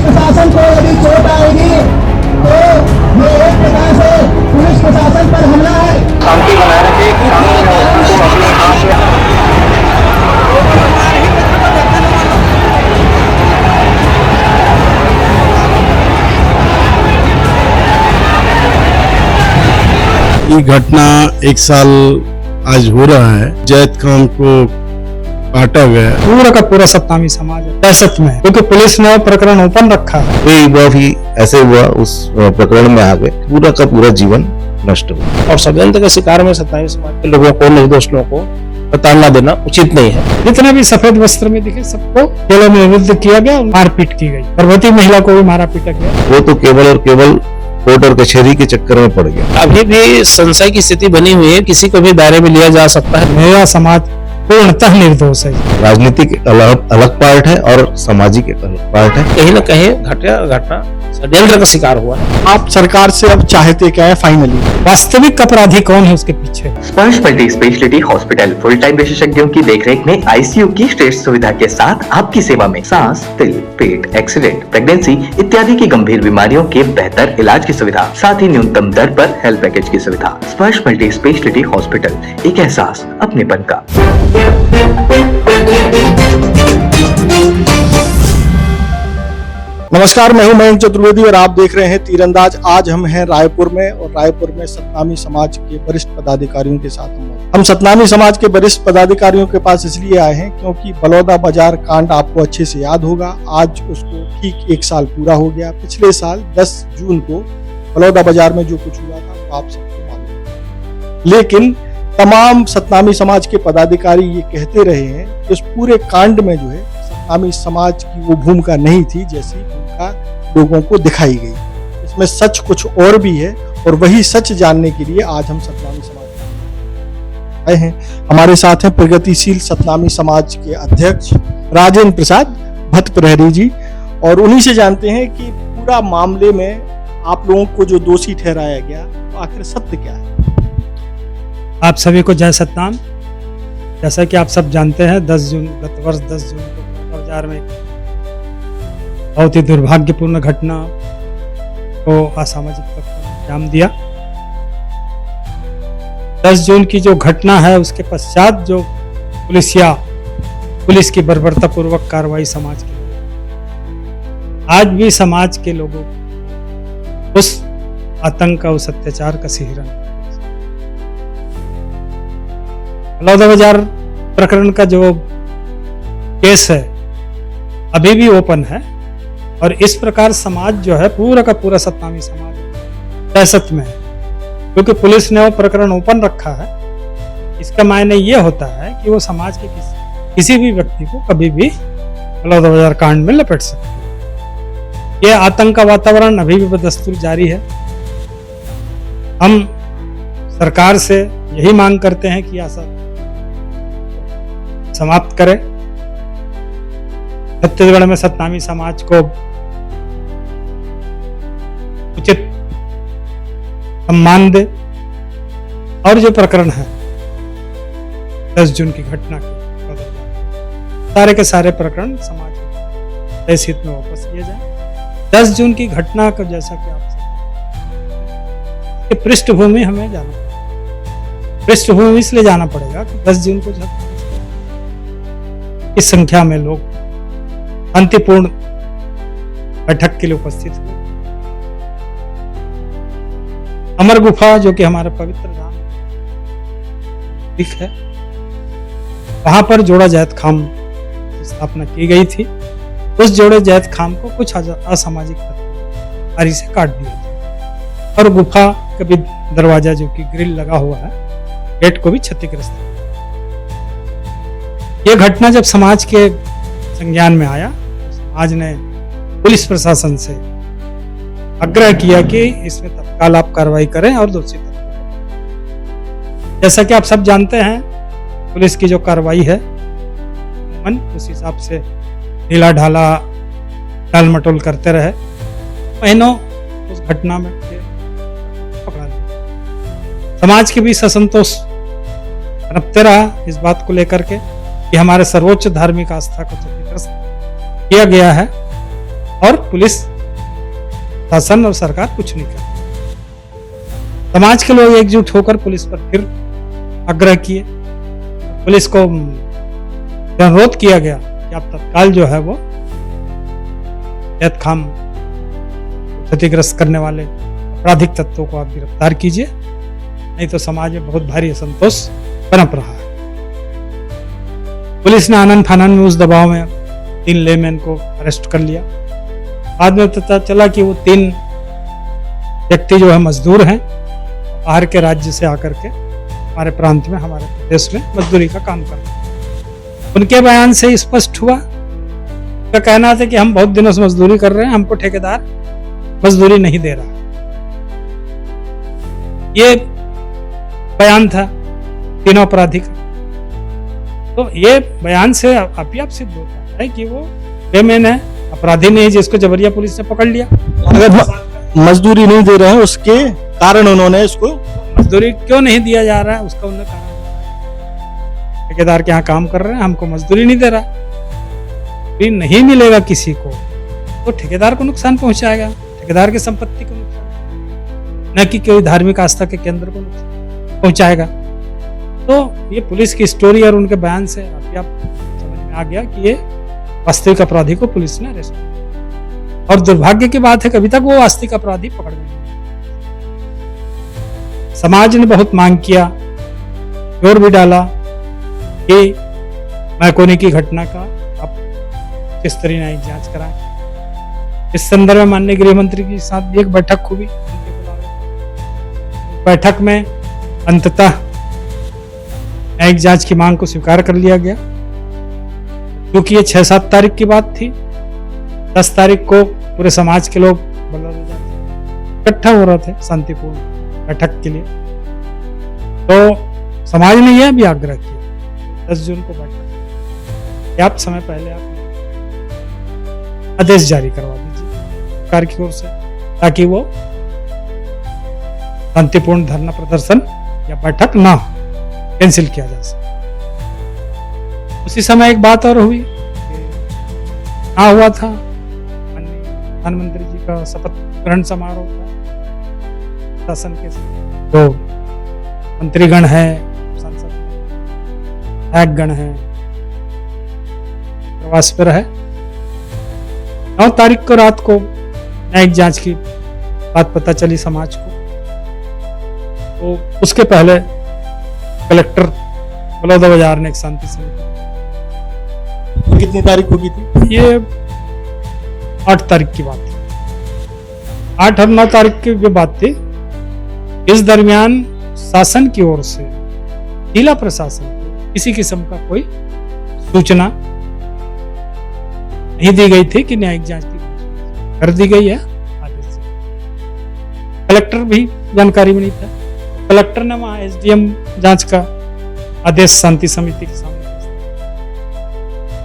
प्रशासन को यदि चोट आएगी तो ये एक प्रकार से पुलिस प्रशासन पर हमला है। शांति बनाए रखे कि अपने काम से ये घटना एक साल आज हो रहा है। जैद खान को काटा गया। पूरा का पूरा सत्तामी समाज दहशत में, क्योंकि पुलिस ने प्रकरण ओपन रखा है। कोई युवा भी ऐसे हुआ उस प्रकरण में आ गए, पूरा का पूरा जीवन नष्ट हुआ। और षड्यंत्र के शिकार में सत्तावी समाज के लोगों को, निर्दोष लोगों को प्रताड़ना देना उचित नहीं है। जितने भी सफेद वस्त्र में दिखे सबको जेलों में निरुद्ध किया गया, मारपीट की गई। गर्भवती महिला को भी मारा पीटा गया। वो तो केवल और केवल कोर्ट और कचहरी के चक्कर में पड़ गया। अभी भी संशय की स्थिति बनी हुई है, किसी को भी दायरे में लिया जा सकता है। मेरा समाज पूर्णतः निर्दोष है। राजनीतिक अलग पार्ट है और सामाजिक एक अलग पार्ट है। कहीं न कहीं घटना षड्यंत्र का शिकार हुआ है। आप सरकार से अब चाहते क्या है? फाइनली वास्तविक अपराधी कौन है उसके पीछे? स्पर्श multi speciality hospital full time विशेषज्ञों की देखरेख में आईसीयू की श्रेष्ठ सुविधा के साथ आपकी सेवा में सांस, दिल, पेट, एक्सीडेंट, प्रेगनेंसी इत्यादि की गंभीर बीमारियों के बेहतर इलाज की सुविधा, साथ ही न्यूनतम दर पर हेल्थ पैकेज की सुविधा। स्पर्श मल्टी स्पेशलिटी हॉस्पिटल, एक एहसास अपनेपन का। नमस्कार, मैं हूं मयंक चतुर्वेदी और आप देख रहे हैं तीरंदाज। आज हम हैं रायपुर में और रायपुर में सतनामी समाज के वरिष्ठ पदाधिकारियों के साथ हम सतनामी समाज के वरिष्ठ पदाधिकारियों के पास इसलिए आए हैं क्योंकि बलौदा बाजार कांड आपको अच्छे से याद होगा। आज उसको ठीक एक साल पूरा हो गया। पिछले साल 10 जून को बलौदा बाजार में जो कुछ हुआ था वो आप सबको मालूम है। लेकिन तमाम सतनामी समाज के पदाधिकारी ये कहते रहे हैं कि उस पूरे कांड में जो है सतनामी समाज की वो भूमिका नहीं थी जैसी भूमिका लोगों को दिखाई गई। इसमें सच कुछ और भी है और वही सच जानने के लिए आज हम सतनामी समाज आए हैं। हमारे साथ हैं प्रगतिशील सतनामी समाज के अध्यक्ष राजेंद्र प्रसाद भट्टप्रहरी जी, और उन्हीं से जानते हैं कि पूरा मामले में आप लोगों को जो दोषी ठहराया गया तो आखिर सत्य क्या है। आप सभी को जय सतनाम। जैसा कि आप सब जानते हैं, 10 जून गत वर्ष 10 जून को बाजार में बहुत ही दुर्भाग्यपूर्ण घटना को असामाजिक तत्वों ने अंजाम दिया। 10 जून की जो घटना है उसके पश्चात जो पुलिस की बर्बरतापूर्वक कार्रवाई समाज के आज भी समाज के लोगों उस आतंक का, उस अत्याचार का सिहरन। बलौदा बाजार प्रकरण का जो केस है अभी भी ओपन है और इस प्रकार समाज जो है पूरा का पूरा सतनामी समाज दहशत में है, क्योंकि पुलिस ने वो प्रकरण ओपन रखा है। इसका मायने ये होता है कि वो समाज के किसी भी व्यक्ति को कभी भी बलौदा बाजार कांड में लपेट सकते हैं। ये आतंक का वातावरण अभी भी बदस्तूर जारी है। हम सरकार से यही मांग करते हैं कि ऐसा समाप्त करें। छत्तीसगढ़ में सतनामी समाज को उचित सम्मान दे और जो प्रकरण है 10 जून की घटना के सारे के सारे प्रकरण समाज के हित में वापस लिए जाए। 10 जून की घटना का जैसा कि आप सब पृष्ठभूमि हमें जाना, पृष्ठभूमि इसलिए जाना पड़ेगा कि 10 जून को इस संख्या में लोग शांतिपूर्ण बैठक के लिए उपस्थित हुए। अमर गुफा जो कि हमारा पवित्र धाम है, वहां पर जोड़ा जैद खाम की स्थापना की गई थी। उस जोड़े जैद खाम को कुछ असामाजिक तत्वों आरी से काट दिया था और गुफा का भी दरवाजा जो कि ग्रिल लगा हुआ है, गेट को भी क्षतिग्रस्त है। यह घटना जब समाज के संज्ञान में आया, समाज ने पुलिस प्रशासन से आग्रह किया कि इसमें तत्काल आप कार्रवाई करें और दोषी जैसा कि आप सब जानते हैं पुलिस की जो कार्रवाई है उस हिसाब से ढीला ढाला टाल मटोल करते रहे। महीनों उस घटना में पकड़ा लिया। समाज के बीच असंतोष पनपते रहा इस बात को लेकर के कि हमारे सर्वोच्च धार्मिक आस्था को क्षतिग्रस्त किया गया है और पुलिस शासन और सरकार कुछ नहीं करती। समाज के लोग एकजुट होकर पुलिस पर फिर आग्रह किए, पुलिस को अनुरोध किया गया कि आप तत्काल जो है वो जैत खाम क्षतिग्रस्त करने वाले आपराधिक तत्वों को आप गिरफ्तार कीजिए, नहीं तो समाज में बहुत भारी असंतोष पनप रहा है। पुलिस ने आनन फानन में उस दबाव में 3 लेमैन को अरेस्ट कर लिया। बाद में पता चला कि वो 3 व्यक्ति जो है मजदूर हैं, बाहर के राज्य से आकर के हमारे प्रांत में, हमारे प्रदेश में मजदूरी का काम कर रहे हैं। उनके बयान से स्पष्ट हुआ, उनका कहना था कि हम बहुत दिनों से मजदूरी कर रहे हैं, हमको ठेकेदार मजदूरी नहीं दे रहा। ये बयान था तीनों अपराधी का। तो ये बयान से आप सिद्ध होता है कि वो बेमेन है, अपराधी नहीं, जिसको जबरिया पुलिस ने पकड़ लिया। अगर मजदूरी नहीं दे रहे हैं उसके कारण उन्होंने इसको, मजदूरी क्यों नहीं दिया जा रहा है उसका उन्होंने कारण, ठेकेदार के यहाँ काम कर रहे हैं, हमको मजदूरी नहीं दे रहा। भी नहीं मिलेगा किसी को तो ठेकेदार को नुकसान पहुंचाएगा, ठेकेदार की संपत्ति को नुकसान, न कि कोई धार्मिक आस्था के केंद्र को नुकसान पहुंचाएगा। तो ये पुलिस की स्टोरी और उनके बयान से आप समझ में आ गया कि ये वास्तविक अपराधी को पुलिस ने अरेस्ट किया। और दुर्भाग्य की बात है कि अभी तक वो वास्तविक अपराधी पकड़ नहीं। समाज ने बहुत मांग किया, जोर भी डाला कि मैकोनी की घटना का आप किस तरह न्यायिक जांच कराएं। इस संदर्भ में माननीय गृह मंत्री के साथ भी एक बैठक हुई। बैठक में अंततः न्यायिक जांच की मांग को स्वीकार कर लिया गया, क्योंकि ये 6-7 तारीख की बात थी। 10 तारीख को पूरे समाज के लोग इकट्ठा हो रहे थे शांतिपूर्ण बैठक के लिए। तो समाज ने यह भी आग्रह किया 10 जून को बैठक, आप समय पहले आप आदेश जारी करवा दीजिए सरकार की ओर से, ताकि वो शांतिपूर्ण धरना प्रदर्शन या बैठक ना कैंसिल किया जा सके। उसी समय एक बात और हुई, ना हुआ था प्रधानमंत्री जी का शपथ ग्रहण समारोह था। शासन के जो मंत्रीगण है, सांसद विधायकगण है, प्रवास पर है। 9 तारीख को रात को न्यायिक जांच की बात पता चली समाज को। तो उसके पहले कलेक्टर बलौदाबाजार ने एक शांति समिति, कितनी तारीख होगी थी? ये 8 तारीख की बात थी। 8 और 9 तारीख की भी बात थी। इस दरमियान शासन की ओर से जिला प्रशासन को किसी किस्म का कोई सूचना नहीं दी गई थी कि न्यायिक जांच की घोषणा कर दी गई है आदेश से। कलेक्टर भी जानकारी में नहीं था। कलेक्टर ने वहां एसडीएम जांच का आदेश शांति समिति के सामने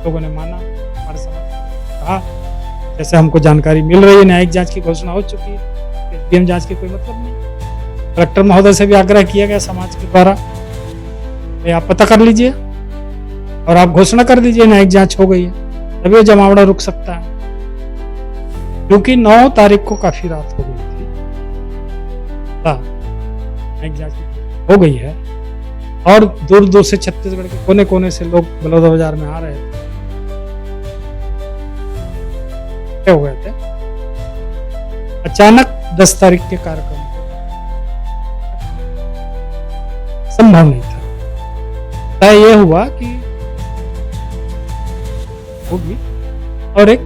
लोगों ने माना, हमारे समाज कहा जैसे हमको जानकारी मिल रही है न्यायिक जांच की घोषणा हो चुकी है, एसडीएम जांच की कोई मतलब नहीं। कलेक्टर महोदय से भी आग्रह किया गया समाज के द्वारा, आप पता कर लीजिए और आप घोषणा कर दीजिए न्यायिक जांच हो गई है, तभी वो जमावड़ा रुक सकता है। क्योंकि 9 तारीख को काफी रात हो गई थी, न्यायिक जांच हो गई है और दूर दूर से छत्तीसगढ़ के कोने कोने से लोग बलौदाबाजार में आ रहे थे, क्या हो गए थे। अचानक 10 तारीख के कार्यक्रम संभव नहीं था। तय यह हुआ कि होगी और एक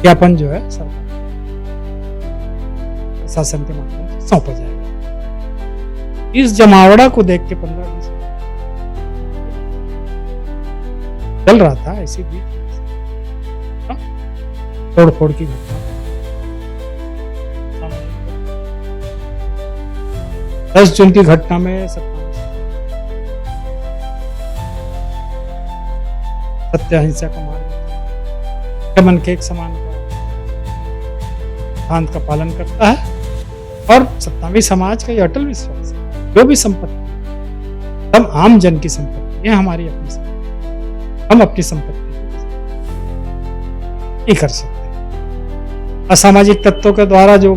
ज्ञापन जो है सरकार शासन के माध्यम से सौंपा जाएगा। इस जमावड़ा को देख के 15-20 चल रहा था, ऐसी भी तोड़ फोड़ की घटना 10 जून की घटना में सत्य अहिंसा का मार्ग मन के एक समान सिद्धांत का पालन करता है और सत्तावी समाज का यह अटल विश्वास है जो भी संपत्ति हम आम जन की संपत्ति है, हमारी अपनी संपत्ति, हम अपनी संपत्ति नहीं कर सकते। असामाजिक तत्वों के द्वारा जो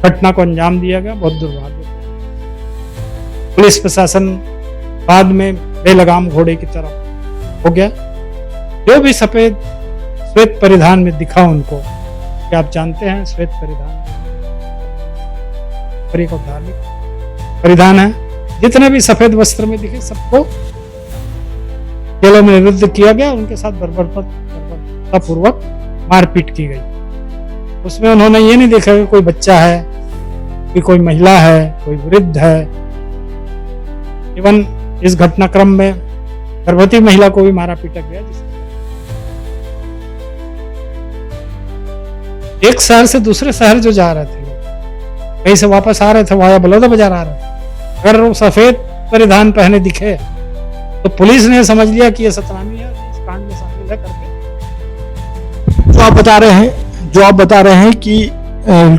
घटना को अंजाम दिया गया, बहुत दुर्भाग्य। पुलिस प्रशासन बाद में बेलगाम घोड़े की तरफ हो गया। जो भी सफेद श्वेत परिधान में दिखा उनको, क्या आप जानते हैं श्वेत परिधान एक धार्मिक परिधान है, जितने भी सफेद वस्त्र में दिखे सबको जेलों में निरुद्ध किया गया। उनके साथ बर्बरतापूर्वक मारपीट की गई। उसमें उन्होंने ये नहीं देखा कि कोई बच्चा है, कि कोई महिला है, कोई वृद्ध है। इवन इस घटनाक्रम में गर्भवती महिला को भी मारा पीटा गया। एक शहर से दूसरे शहर जो जा रहे थे, कहीं से वापस आ रहे थे, वाया बलौदा बाजार आ रहे थे, अगर वो सफेद परिधान पहने दिखे तो पुलिस ने समझ लिया कि ये सतनामी है, इस कांड में शामिल है करके। जो आप बता रहे हैं कि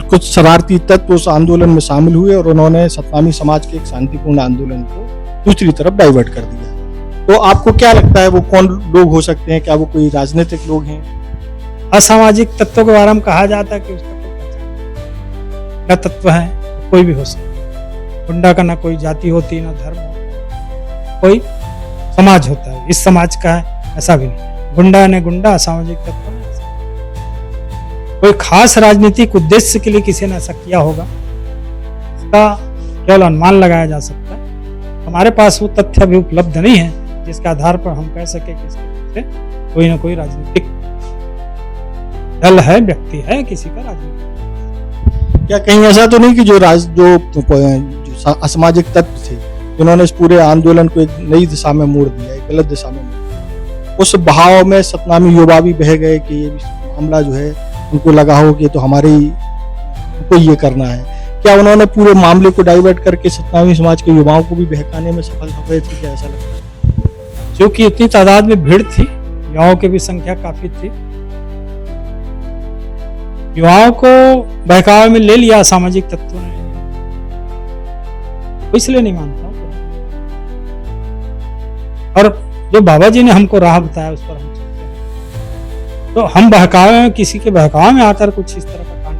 कुछ शरारती तत्व उस आंदोलन में शामिल हुए और उन्होंने सतनामी समाज के एक शांतिपूर्ण आंदोलन को दूसरी तरफ डाइवर्ट कर दिया। तो आपको क्या लगता है वो कौन लोग हो सकते हैं? क्या वो कोई राजनीतिक लोग हैं? असामाजिक तत्वों के बारे में कहा जाता है कि उसका कोई पहचान क्या तत्व है, कोई भी हो सकता है। गुंडा का ना कोई जाति होती, ना धर्म होता, कोई समाज होता है। इस समाज का है ऐसा भी नहीं। गुंडा ने गुंडा, असामाजिक तत्व ने ऐसा। कोई खास राजनीतिक उद्देश्य के लिए किसी ने ऐसा किया होगा, इसका केवल अनुमान लगाया जा सकता है। हमारे पास वो तथ्य अभी उपलब्ध नहीं है जिसके आधार पर हम कह सके कि इसके पीछे कोई ना कोई राजनीतिक दल है, व्यक्ति है, किसी का राजनीतिक। क्या कहीं ऐसा तो नहीं कि जो असामाजिक तत्व थे जिन्होंने इस पूरे आंदोलन को एक नई दिशा में मोड़ दिया, एक गलत दिशा में मोड़ दिया, उस बहाव में सतनामी युवा भी बह गए कि ये मामला जो है उनको लगा हो कि तो हमारे को ये करना है। क्या उन्होंने पूरे मामले को डाइवर्ट करके सतनामी समाज के युवाओं को भी बहकाने में सफल हुए थे? क्या ऐसा लगता है? क्योंकि इतनी तादाद में भीड़ थी, युवाओं की भी संख्या काफी थी, युवाओं को बहकावे में ले लिया सामाजिक तत्वों ने। इसलिए नहीं मानता हूं। और जो बाबा जी ने हमको राह बताया उस पर हम चलते हैं। तो हम बहकावे में, किसी के बहकावे में आकर कुछ इस तरह का कांड,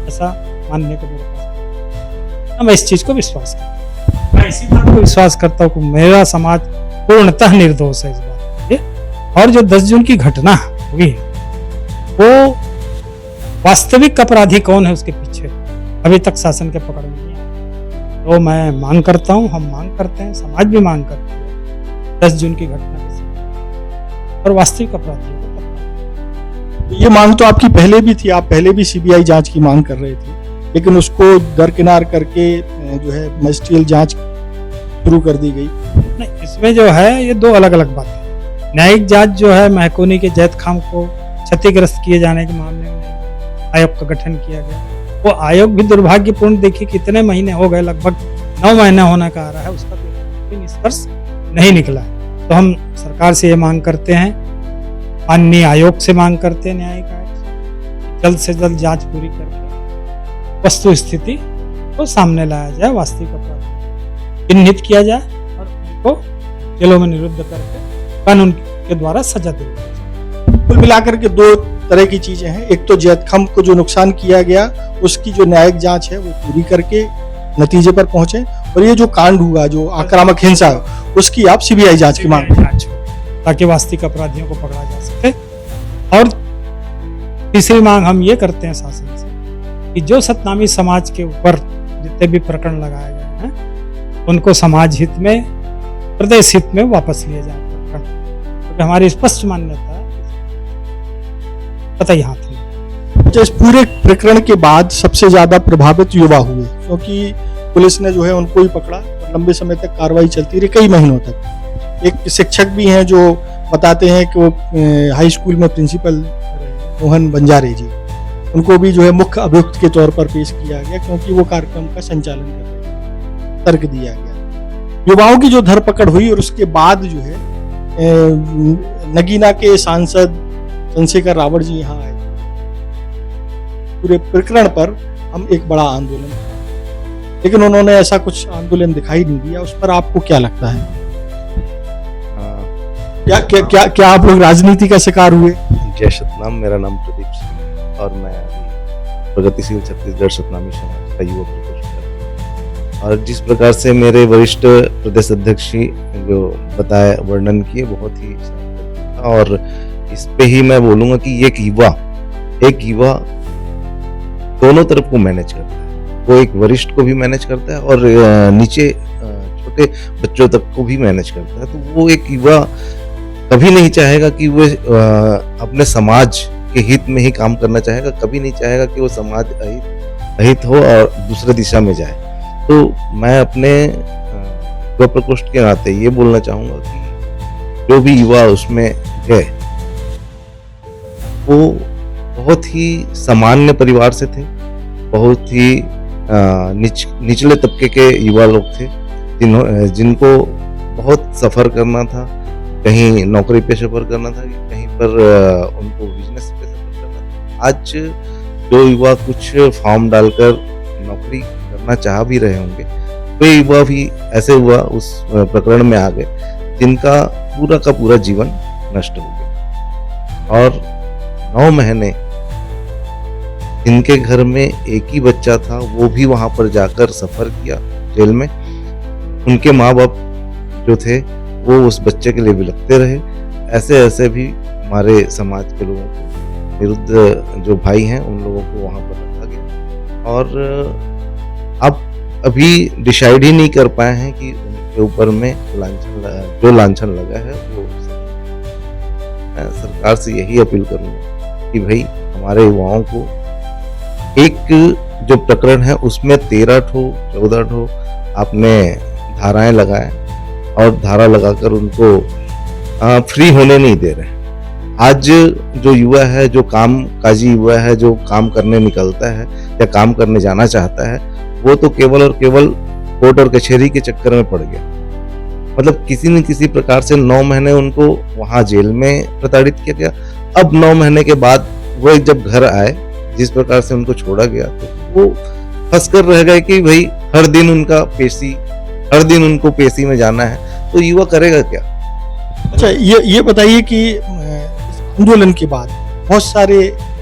ऐसा मानने को मेरे पास, मैं इस चीज को विश्वास करता हूं। मैं इसी बात को विश्वास करता हूं कि मेरा समाज पूर्णतः निर्दोष है इस बात के। और जो 10 जून की घटना हुई है वो वास्तविक अपराधी कौन है उसके पीछे अभी तक शासन के पकड़ में नहीं आया। तो मैं मांग करता हूं, हम मांग करते हैं, समाज भी मांग करती है 10 जून की घटना के और वास्तविक अपराधियों को पकड़ा। ये मांग तो आपकी पहले भी थी, आप पहले भी सीबीआई जांच की मांग कर रहे थे, लेकिन उसको दरकिनार करके जो है मजिस्ट्रियल जांच शुरू कर दी गई। नहीं, इसमें जो है ये दो अलग अलग बातें। न्यायिक जांच जो है महकूनी के जैत खाम को क्षतिग्रस्त किए जाने के मामले में आयोग का गठन किया गया। वो आयोग भी दुर्भाग्यपूर्ण, देखिए कितने महीने हो गए, लगभग 9 महीने होने का आ रहा है, उसका कोई निष्कर्ष नहीं निकला है। तो हम सरकार से ये मांग करते हैं, माननीय आयोग से मांग करते हैं, न्यायिक आयोग, जल्द से जल्द जांच पूरी करके वस्तु स्थिति को सामने लाया जाए, वास्तविक अपराध चिन्हित किया जाए और उनको जेलों में निरुद्ध करके कानून के द्वारा सजा दी जाए। कुल मिलाकर के दो तरह की चीजें हैं। एक तो जैतखाम को जो नुकसान किया गया उसकी जो न्यायिक जांच है वो पूरी करके नतीजे पर पहुंचे, और ये जो कांड हुआ, जो आक्रामक हिंसा, उसकी आप सीबीआई जांच की मांग ताकि वास्तविक अपराधियों को पकड़ा जा सके। और तीसरी मांग हम ये करते हैं शासन से कि जो सतनामी समाज के ऊपर जितने भी प्रकरण लगाए गए हैं उनको समाज हित में, प्रदेश हित में वापस लिए जाए, क्योंकि हमारी स्पष्ट मान्यता है पता ही हाथ नहीं। इस पूरे प्रकरण के बाद सबसे ज्यादा प्रभावित युवा हुए, क्योंकि पुलिस ने जो है उनको ही पकड़ा और लंबे समय तक कार्रवाई चलती रही, कई महीनों तक। एक शिक्षक भी हैं जो बताते हैं कि वो हाई स्कूल में प्रिंसिपल मोहन बंजारे जी, उनको भी जो है मुख्य अभियुक्त के तौर पर पेश किया गया, क्योंकि वो कार्यक्रम का संचालन कर रहे थे, तर्क दिया गया। युवाओं की जो धरपकड़ हुई और उसके बाद जो है नगीना के सांसद चंद्रशेखर रावत जी यहाँ आए। पूरे प्रकरण पर हम एक बड़ा आंदोलन किया, लेकिन उन्होंने ऐसा कुछ आंदोलन दिखाई नहीं दिया। उस पर आपको क्या लगता है? क्या क्या क्या क्या आप लोग राजनीति का शिकार हुए? जय सतनाम, मेरा नाम प्रदीप सिंह। और मैं अभी प्रगतिशील छत्तीसगढ़ सतनामी समाज का युवा प्रकोष्ठ करता हूं। और जिस प्रकार से मेरे वरिष्ठ प्रदेश अध्यक्ष जी जो बताया वर्णन किए बहुत ही था, और इस पे ही मैं बोलूंगा कि एक युवा दोनों तरफ को मैनेज करता है। वो एक वरिष्ठ को भी मैनेज करता है और नीचे छोटे बच्चों तक को भी मैनेज करता है। तो वो एक युवा कभी नहीं चाहेगा कि वो अपने समाज के हित में ही काम करना चाहेगा, कभी नहीं चाहेगा कि वो समाज अहित हो और दूसरे दिशा में जाए। तो मैं अपने युवा प्रकोष्ठ के नाते ये बोलना चाहूंगा कि जो भी युवा उसमें गए वो बहुत ही सामान्य परिवार से थे, बहुत ही निचले तबके के युवा लोग थे जिनको बहुत सफर करना था, कहीं नौकरी पे सफर करना था, कहीं पर उनको बिजनेस पे सफर करना था। आज जो युवा कुछ फॉर्म डालकर नौकरी करना चाह भी रहे होंगे, वे युवा भी ऐसे हुआ उस प्रकरण में आ गए जिनका पूरा का पूरा जीवन नष्ट हो गया। और 9 महीने जिनके घर में एक ही बच्चा था वो भी वहां पर जाकर सफर किया जेल में, उनके माँ बाप जो थे वो उस बच्चे के लिए बिलखते रहे। ऐसे भी हमारे समाज के लोगों को विरुद्ध जो भाई हैं उन लोगों को वहां पर रखा गया। और अब अभी डिसाइड ही नहीं कर पाए हैं कि उनके ऊपर में जो लांछन लगा है वो। मैं सरकार से यही अपील करूंगा कि भाई हमारे युवाओं को एक जो प्रकरण है उसमें 13 ठो 14 ठो आपने धाराएं लगाए और धारा लगाकर उनको फ्री होने नहीं दे रहे। आज जो युवा है, जो काम काजी युवा है, जो काम करने निकलता है या काम करने जाना चाहता है, वो तो केवल और केवल कोर्ट और कचहरी के चक्कर में पड़ गया। मतलब किसी न किसी प्रकार से 9 महीने उनको वहां जेल में प्रताड़ित किया गया। अब 9 महीने के बाद वो जब घर आए, जिस प्रकार से उनको छोड़ा गया, तो वो फंस कर रह गए कि भाई हर दिन उनको पेशी में जाना है, तो युवा करेगा क्या? अच्छा, ये बताइए कि इस आंदोलन के बाद बहुत सारे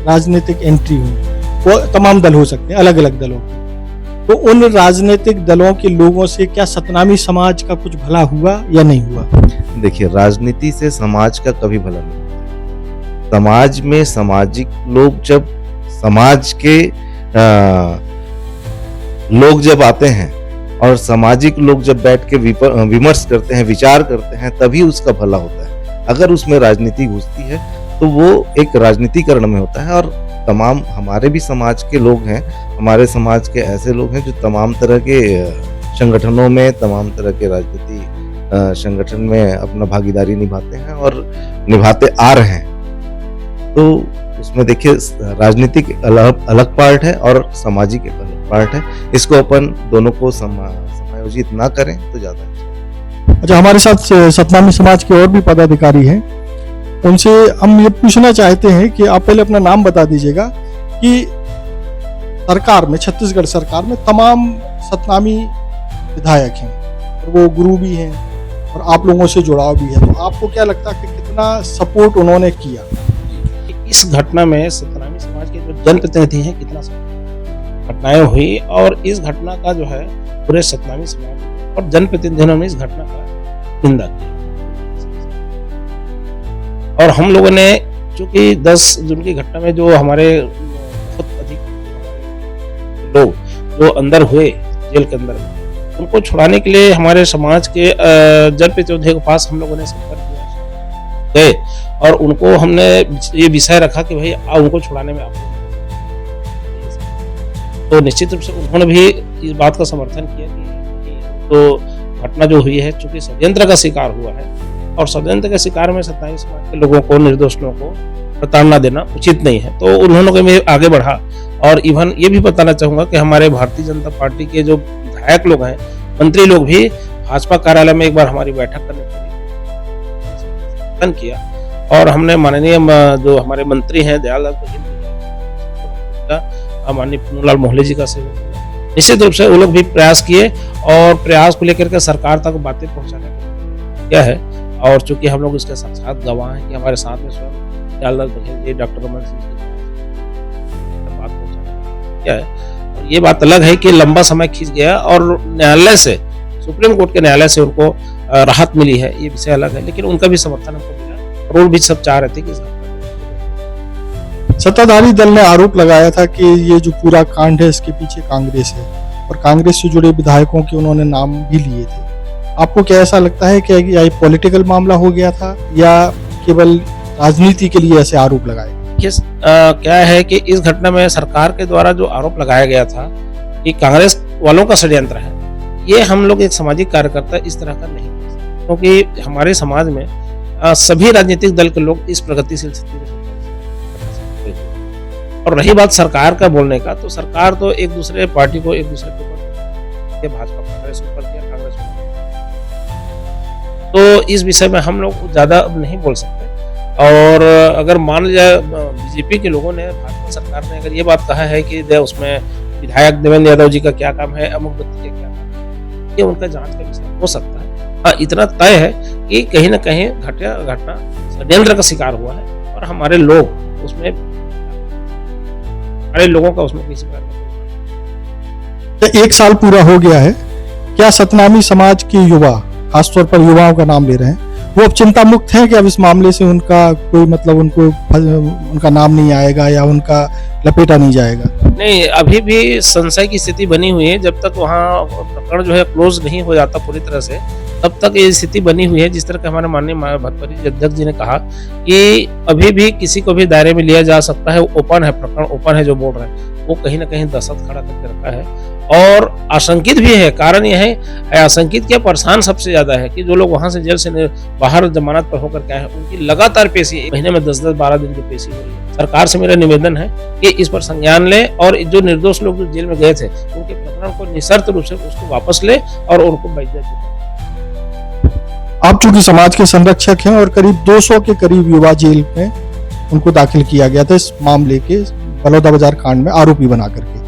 राजनीतिक एंट्री हुई, वो तमाम दल हो सकते हैं, अलग अलग दलों की। तो उन राजनीतिक दलों के लोगों से क्या सतनामी समाज का कुछ भला हुआ या नहीं हुआ? देखिए, राजनीति से समाज का कभी भला नहीं होता। समाज में सामाजिक लोग जब समाज के लोग जब आते हैं और सामाजिक लोग जब बैठ के विमर्श करते हैं, विचार करते हैं, तभी उसका भला होता है। अगर उसमें राजनीति घुसती है तो वो एक राजनीतिकरण में होता है। और तमाम हमारे भी समाज के लोग हैं, हमारे समाज के ऐसे लोग हैं जो तमाम तरह के संगठनों में, तमाम तरह के राजनीति संगठन में अपना भागीदारी निभाते हैं और निभाते आ रहे हैं। तो उसमें देखिए, राजनीतिक अलग पार्ट है और सामाजिक एक अलग पार्ट है। इसको अपन दोनों को समायोजित ना करें तो ज्यादा अच्छा। अच्छा, हमारे साथ सतनामी समाज के और भी पदाधिकारी हैं, उनसे हम ये पूछना चाहते हैं कि आप पहले अपना नाम बता दीजिएगा कि सरकार में, छत्तीसगढ़ सरकार में तमाम सतनामी विधायक हैं और वो गुरु भी हैं और आप लोगों से जुड़ाव भी है, तो आपको क्या लगता है कि कितना सपोर्ट उन्होंने किया? इस घटना में सतनामी समाज के जो जनप्रतिनिधि हैं कितना घटनाएं हुई, और इस घटना का जो है पूरे सतनामी समाज और जनप्रतिनिधियों ने इस घटना का निंदा किया। और हम लोगों ने, चूंकि 10 जून की घटना में जो हमारे बहुत अधिक लोग जो अंदर हुए जेल के अंदर में, उनको छुड़ाने के लिए हमारे समाज के जनप्रतिनिधियों के पास हम लोगों ने संपर्क किया गए और उनको हमने ये विषय रखा कि भाई उनको छुड़ाने में आप, तो निश्चित रूप से उन्होंने भी इस बात का समर्थन किया कि तो घटना जो हुई है चूंकि षड्यंत्र का शिकार हुआ है और षड्यंत्र के शिकार में सतनामी समाज के लोगों को, निर्दोष लोगों को प्रताड़ना देना उचित नहीं है। तो उन्होंने भी आगे बढ़ा। और इवन ये भी बताना चाहूंगा कि हमारे भारतीय जनता पार्टी के जो विधायक लोग हैं, मंत्री लोग भी भाजपा कार्यालय में एक बार हमारी बैठक करने के लिए किया और हमने माननीय जो हमारे मंत्री हैं दयाल माननीय पुन्नूलाल मोहले जी का सहयोग किया। निश्चित रूप से वो लोग भी प्रयास किए और प्रयास को लेकर के सरकार तक बातें पहुंचाने का किया है। और चूंकि हम लोग इसके साथ गवाह हैं कि हमारे साथ में स्वयं दयाल बघेल जी, डॉक्टर रमन सिंह जी, किया है। और ये बात अलग है कि लंबा समय खींच गया और न्यायालय से, सुप्रीम कोर्ट के न्यायालय से उनको राहत मिली है, ये विषय अलग है, लेकिन उनका भी समर्थन हमको मिला और वो भी सब चाह रहे थे कि सत्ताधारी दल ने आरोप लगाया था कि ये जो पूरा कांड है इसके पीछे कांग्रेस है और कांग्रेस से जुड़े विधायकों के उन्होंने नाम भी लिए थे। आपको क्या ऐसा लगता है कि ये पॉलिटिकल मामला हो गया था या केवल राजनीति के लिए ऐसे आरोप लगाए? क्या है कि इस घटना में सरकार के द्वारा जो आरोप लगाया गया था कि कांग्रेस वालों का षड्यंत्र है, ये हम लोग एक सामाजिक कार्यकर्ता इस तरह का नहीं कर सकते, क्योंकि हमारे समाज में सभी राजनीतिक दल के लोग इस प्रगतिशील स्थिति में। और रही बात सरकार का बोलने का, तो सरकार तो एक दूसरे पार्टी को एक दूसरे के ऊपर, भाजपा कांग्रेस ऊपर किया, कांग्रेस तो इस विषय में हम लोग ज्यादा अब नहीं बोल सकते। और अगर मान लिया बीजेपी के लोगों ने, भाजपा सरकार ने अगर ये बात कहा है कि उसमें विधायक देवेंद्र यादव जी का क्या काम है, अमुक व्यक्ति का क्या काम है, ये उनका जांच का विषय हो सकता है। हाँ, इतना तय है कि कहीं ना कहीं घटना षड्यंत्र का शिकार हुआ है और हमारे लोग उसमें, हमारे लोगों का उसमें किसी प्रकार का। 1 साल पूरा हो गया है, क्या सतनामी समाज के युवा, खासतौर पर युवाओं का नाम ले रहे हैं, वो अब चिंता मुक्त हैं कि अब इस मामले से उनका कोई मतलब उनका नाम नहीं आएगा या उनका लपेटा नहीं जाएगा? नहीं, अभी भी संशय की स्थिति बनी हुई है। जब तक वहाँ प्रकरण जो है क्लोज नहीं हो जाता पूरी तरह से, तब तक ये स्थिति बनी हुई है। जिस तरह के हमारे माननीय भट्टपरी अध्यक्ष जी ने कहा कि अभी भी किसी को भी दायरे में लिया जा सकता है, ओपन है, प्रकरण ओपन है, जो बोल रहे हैं वो कहीं ना कहीं दहशत खड़ा करके रखा है और आशंकित भी है। कारण यह है, आशंकित क्या, परेशान सबसे ज्यादा है कि जो लोग वहां से जेल से बाहर जमानत पर होकर के आए हैं, उनकी लगातार पेशी, महीने में 10-10, 12 दिन की पेशी हो रही है। सरकार से मेरा निवेदन है कि इस पर संज्ञान ले और जो निर्दोष लोग जो जेल में गए थे उनके प्रकरण को निशर्त रूप से उसको वापस ले और उनको बेइज्जत दे। आप चूंकि समाज के संरक्षक हैं और करीब 200 के करीब युवा जेल में उनको दाखिल किया गया था इस मामले के बलौदा बाजार कांड में आरोपी बना करके,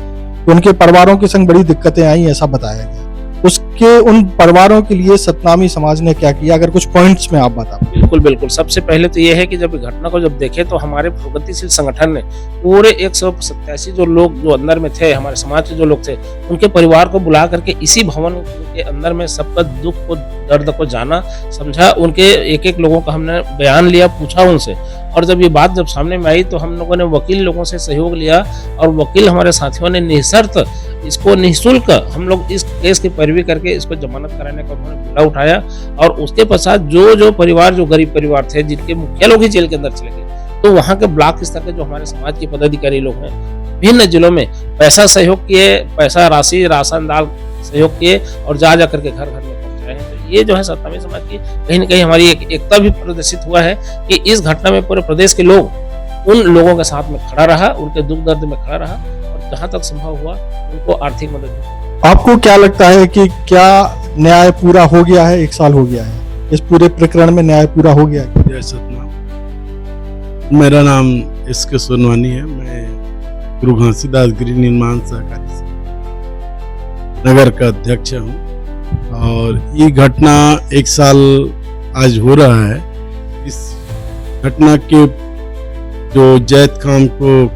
तो उनके परिवारों के संग बड़ी दिक्कतें आई, ऐसा बताया गया। उसके उन परिवारों के लिए सतनामी समाज ने क्या किया, अगर कुछ पॉइंट्स में आप बताओ। बिल्कुल बिल्कुल। सबसे पहले तो ये है कि जब घटना को जब देखे तो हमारे प्रगतिशील संगठन ने पूरे 187 जो लोग जो अंदर में थे, हमारे समाज के जो लोग थे, उनके परिवार को बुला करके इसी भवन के अंदर में सबका दुख को, दर्द को जाना, समझा। उनके एक लोगों का हमने बयान लिया, पूछा उनसे, और जब ये बात जब सामने में आई तो हम लोगों ने वकील लोगों से सहयोग लिया और वकील हमारे साथियों ने निःशर्त इसको निःशुल्क हम लोग इस केस की पैरवी करके इसको जमानत कराने का उन्होंने बीड़ा उठाया। और उसके पश्चात जो परिवार, जो गरीब परिवार थे जिनके मुखिया लोग ही जेल के अंदर चले गए, तो वहाँ के ब्लॉक स्तर के जो हमारे समाज के पदाधिकारी लोग हैं, विभिन्न जिलों में पैसा सहयोग किए, पैसा राशि, राशन, दाल सहयोग किए और जा करके घर घर में पहुंचाए हैं। तो ये जो है सतनामी समाज की कहीं न कहीं हमारी एकता भी प्रदर्शित हुआ है कि इस घटना में पूरे प्रदेश के लोग उन लोगों के साथ में खड़ा रहा, उनके दुख दर्द में खड़ा रहा और जहाँ तक संभव हुआ उनको आर्थिक मदद दी। आपको क्या लगता है कि क्या न्याय पूरा हो गया है? 1 साल हो गया है, इस पूरे प्रकरण में न्याय पूरा हो गया है? जय सतनाम। मेरा नाम एस.के. सोनवानी है। मैं गुरु घासीदास गृह निर्माण सहकारी नगर का अध्यक्ष हूँ और ये घटना 1 साल आज हो रहा है। इस घटना के जो जैत खान को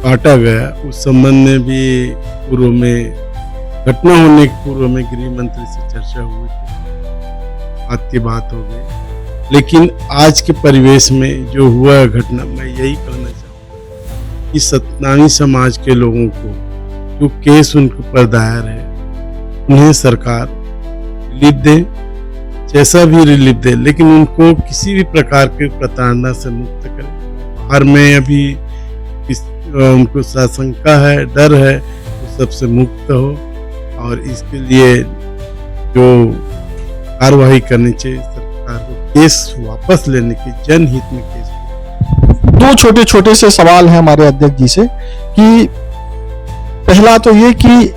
काटा गया उस संबंध में भी पूर्व में, घटना होने के पूर्व में गृह मंत्री से चर्चा हुई थी, बात की बात हो गई। लेकिन आज के परिवेश में जो हुआ है घटना, मैं यही कहना चाहूँगा कि सतनामी समाज के लोगों को जो केस उनके ऊपर दायर है, उन्हें सरकार रिलीफ दे, जैसा भी रिलीफ दे, लेकिन उनको किसी भी प्रकार के प्रताड़ना से मुक्त करे। बाहर में अभी उनको आशंका है, डर है, वो सबसे मुक्त हो और इसके लिए जो कार्रवाई करनी चाहिए सरकार को, केस वापस लेने की, जनहित में केस। 2 छोटे छोटे से सवाल हैं हमारे अध्यक्ष जी से कि पहला तो ये कि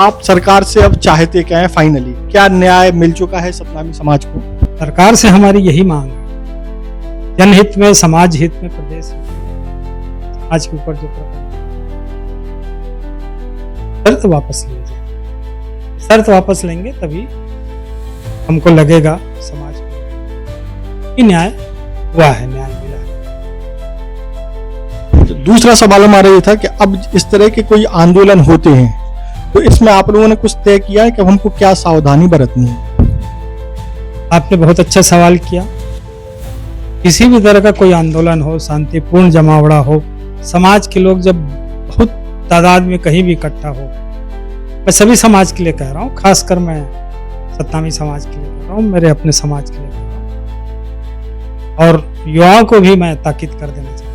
आप सरकार से अब चाहते क्या है? फाइनली क्या न्याय मिल चुका है सतनामी समाज को? सरकार से हमारी यही मांग है, जनहित में, समाज हित में, प्रदेश में, आज के ऊपर जो शर्त वापस लिया जाए। शर्त वापस लेंगे तभी हमको लगेगा समाज में कि न्याय हुआ है, न्याय मिला है। दूसरा सवाल हमारा ये था कि अब इस तरह के कोई आंदोलन होते हैं तो इसमें आप लोगों ने कुछ तय किया है कि हमको क्या सावधानी बरतनी है? आपने बहुत अच्छा सवाल किया। किसी भी तरह का कोई आंदोलन हो, शांतिपूर्ण जमावड़ा हो, समाज के लोग जब बहुत तादाद में कहीं भी इकट्ठा हो, मैं सभी समाज के लिए कह रहा हूँ, खासकर मैं सतनामी समाज के लिए कह रहा हूँ, मेरे अपने समाज के लिए कह रहा हूँ, और युवाओं को भी मैं ताकीद कर देना चाहता हूँ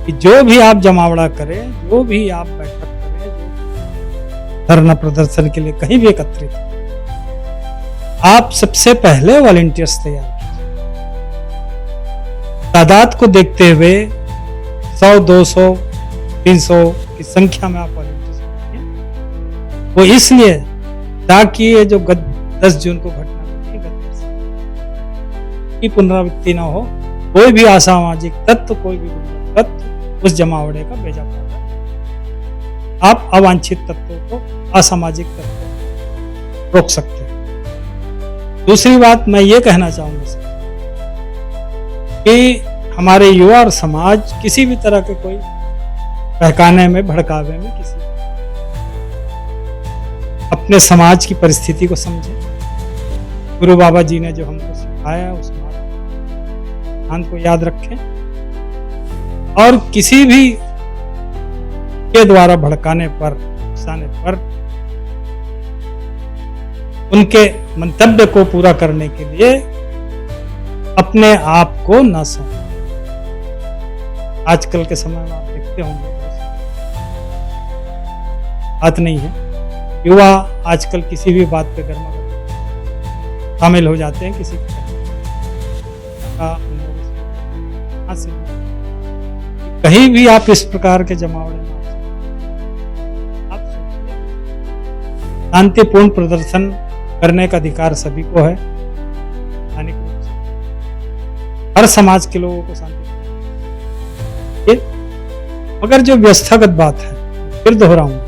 कि जो भी आप जमावड़ा करें, जो भी आप बैठक करें, जो धरना प्रदर्शन के लिए कहीं भी एकत्रित हो, आप सबसे पहले वॉलंटियर्स तैयार कीजिए। तादाद को देखते हुए 100, 200, 300 की संख्या में आप वॉलंटियर्स बनाइए। वो इसलिए ताकि ये जो 10 जून को घटना घटी, की पुनरावृत्ति न हो, कोई भी असामाजिक तत्व, कोई भी तत्व उस जमावड़े का बेजा पाता। आप अवांछित तत्वों को, असामाजिक तत्वों को रोक सकते हैं। दूसरी बात मैं ये कहना चाहूंगा सर कि हमारे युवा और समाज किसी भी तरह के कोई बहकाने में, भड़कावे में किसी अपने समाज की परिस्थिति को समझे। गुरु बाबा जी ने जो हमको सिखाया उस सिद्धांत को याद रखें और किसी भी के द्वारा भड़काने पर, उकसाने पर उनके मंतव्य को पूरा करने के लिए अपने आप को न सौंपें। आजकल के समय में आप देखते होंगे बात नहीं है, युवा आजकल किसी भी बात पे गर्मा शामिल हो जाते हैं, किसी कहीं भी आप इस प्रकार के जमावड़े में आप शांतिपूर्ण प्रदर्शन करने का अधिकार सभी को है, हर समाज के लोगों को शांति। मगर जो व्यवस्थागत बात है, फिर दोहराऊंगा,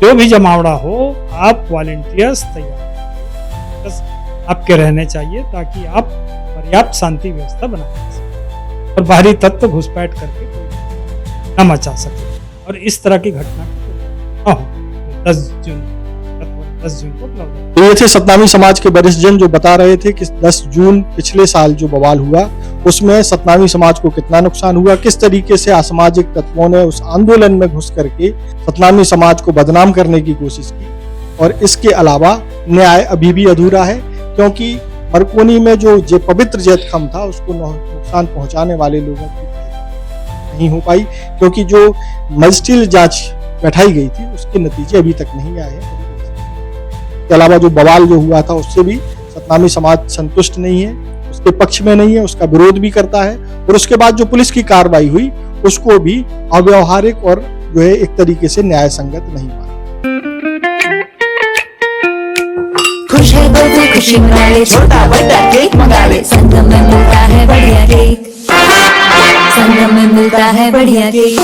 जो भी जमावड़ा हो आप वॉलंटियर्स तैयार बस आपके रहने चाहिए ताकि आप पर्याप्त शांति व्यवस्था बना सकें और बाहरी तत्व घुसपैठ करके कोई न मचा सके और इस तरह की घटना न हो। 10 जून को ये थे सतनामी समाज के वरिष्ठ जन जो बता रहे थे कि 10 जून पिछले साल जो बवाल हुआ उसमें सतनामी समाज को कितना नुकसान हुआ, किस तरीके से असामाजिक तत्वों ने उस आंदोलन में घुस करके सतनामी समाज को बदनाम करने की कोशिश की। और इसके अलावा न्याय अभी भी अधूरा है क्योंकि मरकोनी में जो पवित्र जैतखाम था उसको नुकसान पहुंचाने वाले लोगों की नहीं हो पाई क्योंकि जो मजिस्ट्रियल जांच बैठाई गई थी उसके नतीजे अभी तक नहीं आए हैं। इसके अलावा जो बवाल जो हुआ था उससे भी सतनामी समाज संतुष्ट नहीं है, उसके पक्ष में नहीं है, उसका विरोध भी करता है और उसके बाद जो पुलिस की कार्रवाई हुई उसको भी अव्यावहारिक और जो है एक तरीके से न्याय संगत नहीं माना। खुश है तो खुशी मना ले, छोटा बड़ा केक मंगा ले, संगम में मिलता है बढ़िया केक, संगम में मिलता है बढ़िया केक।